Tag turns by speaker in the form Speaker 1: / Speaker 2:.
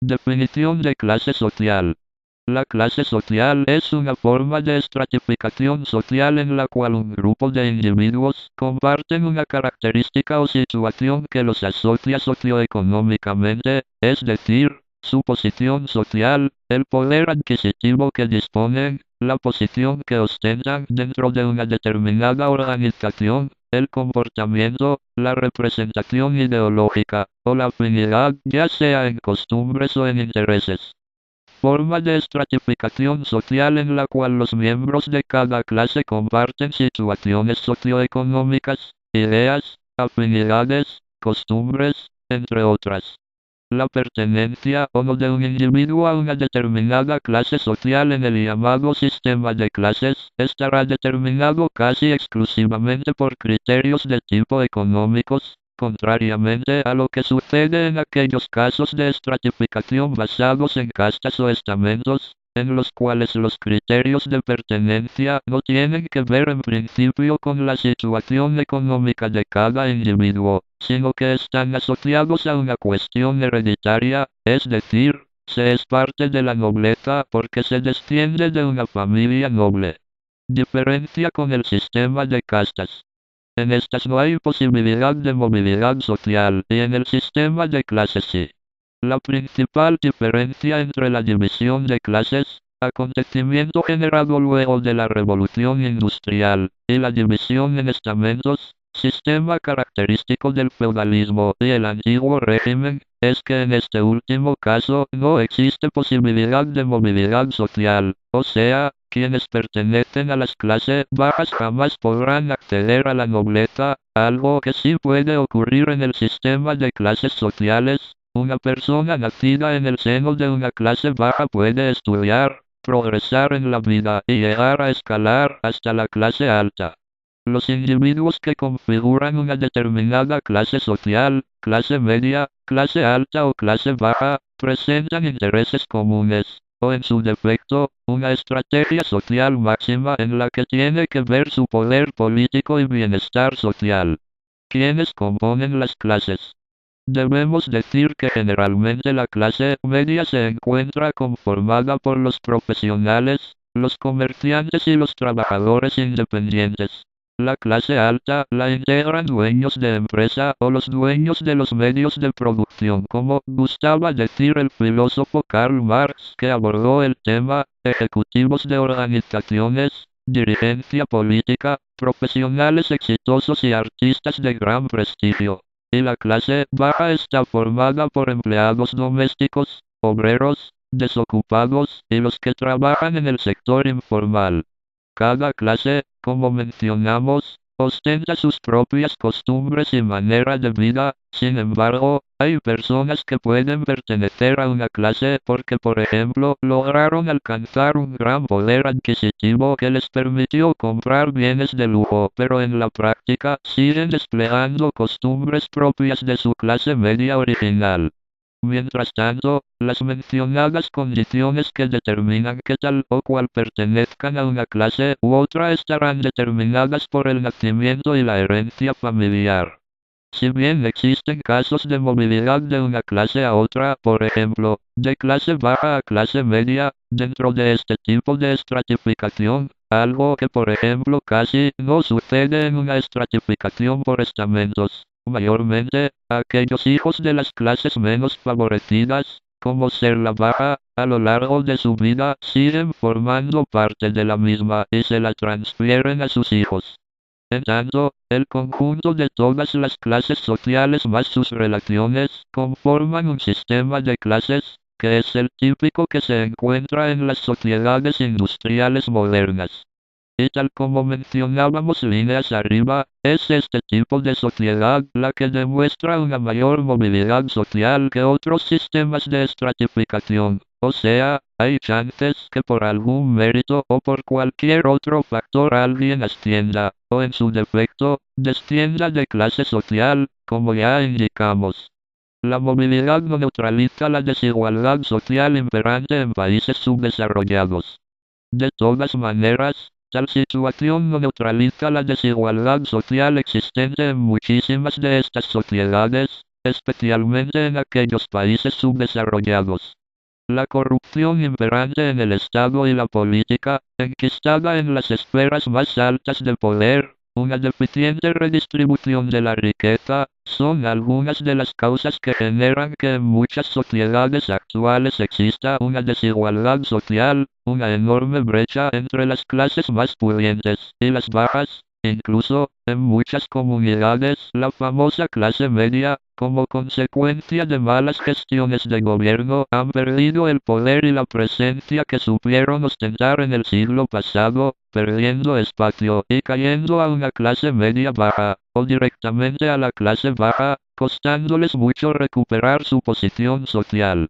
Speaker 1: Definición de clase social. La clase social es una forma de estratificación social en la cual un grupo de individuos comparten una característica o situación que los asocia socioeconómicamente, es decir, su posición social, el poder adquisitivo que disponen, la posición que ostentan dentro de una determinada organización, el comportamiento, la representación ideológica, o la afinidad, ya sea en costumbres o en intereses. Forma de estratificación social en la cual los miembros de cada clase comparten situaciones socioeconómicas, ideas, afinidades, costumbres, entre otras. La pertenencia o no de un individuo a una determinada clase social en el llamado sistema de clases estará determinado casi exclusivamente por criterios de tipo económicos, contrariamente a lo que sucede en aquellos casos de estratificación basados en castas o estamentos, en los cuales los criterios de pertenencia no tienen que ver en principio con la situación económica de cada individuo, sino que están asociados a una cuestión hereditaria, es decir, se es parte de la nobleza porque se desciende de una familia noble. Diferencia con el sistema de castas. En estas no hay posibilidad de movilidad social, y en el sistema de clases sí. La principal diferencia entre la división de clases, acontecimiento generado luego de la revolución industrial, y la división en estamentos, sistema característico del feudalismo y el antiguo régimen, es que en este último caso no existe posibilidad de movilidad social, o sea, quienes pertenecen a las clases bajas jamás podrán acceder a la nobleza, algo que sí puede ocurrir en el sistema de clases sociales. Una persona nacida en el seno de una clase baja puede estudiar, progresar en la vida y llegar a escalar hasta la clase alta. Los individuos que configuran una determinada clase social, clase media, clase alta o clase baja, presentan intereses comunes, o en su defecto, una estrategia social máxima en la que tiene que ver su poder político y bienestar social. ¿Quiénes componen las clases? Debemos decir que generalmente la clase media se encuentra conformada por los profesionales, los comerciantes y los trabajadores independientes. La clase alta la integran dueños de empresa o los dueños de los medios de producción, como gustaba decir el filósofo Karl Marx, que abordó el tema, ejecutivos de organizaciones, dirigencia política, profesionales exitosos y artistas de gran prestigio. Y la clase baja está formada por empleados domésticos, obreros, desocupados y los que trabajan en el sector informal. Cada clase, como mencionamos, ostenta sus propias costumbres y manera de vida. Sin embargo, hay personas que pueden pertenecer a una clase porque, por ejemplo, lograron alcanzar un gran poder adquisitivo que les permitió comprar bienes de lujo, pero en la práctica siguen desplegando costumbres propias de su clase media original. Mientras tanto, las mencionadas condiciones que determinan que tal o cual pertenezcan a una clase u otra estarán determinadas por el nacimiento y la herencia familiar. Si bien existen casos de movilidad de una clase a otra, por ejemplo, de clase baja a clase media, dentro de este tipo de estratificación, algo que por ejemplo casi no sucede en una estratificación por estamentos. Mayormente, aquellos hijos de las clases menos favorecidas, como ser la baja, a lo largo de su vida siguen formando parte de la misma y se la transfieren a sus hijos. En tanto, el conjunto de todas las clases sociales más sus relaciones conforman un sistema de clases, que es el típico que se encuentra en las sociedades industriales modernas. Y tal como mencionábamos líneas arriba, es este tipo de sociedad la que demuestra una mayor movilidad social que otros sistemas de estratificación. O sea, hay chances que por algún mérito o por cualquier otro factor alguien ascienda, o en su defecto, descienda de clase social, como ya indicamos. La movilidad no neutraliza la desigualdad social imperante en países subdesarrollados. De todas maneras, tal situación no neutraliza la desigualdad social existente en muchísimas de estas sociedades, especialmente en aquellos países subdesarrollados. La corrupción imperante en el Estado y la política, enquistada en las esferas más altas del poder, una deficiente redistribución de la riqueza, son algunas de las causas que generan que en muchas sociedades actuales exista una desigualdad social, una enorme brecha entre las clases más pudientes y las bajas. Incluso, en muchas comunidades, la famosa clase media, como consecuencia de malas gestiones de gobierno, han perdido el poder y la presencia que supieron ostentar en el siglo pasado, perdiendo espacio y cayendo a una clase media baja, o directamente a la clase baja, costándoles mucho recuperar su posición social.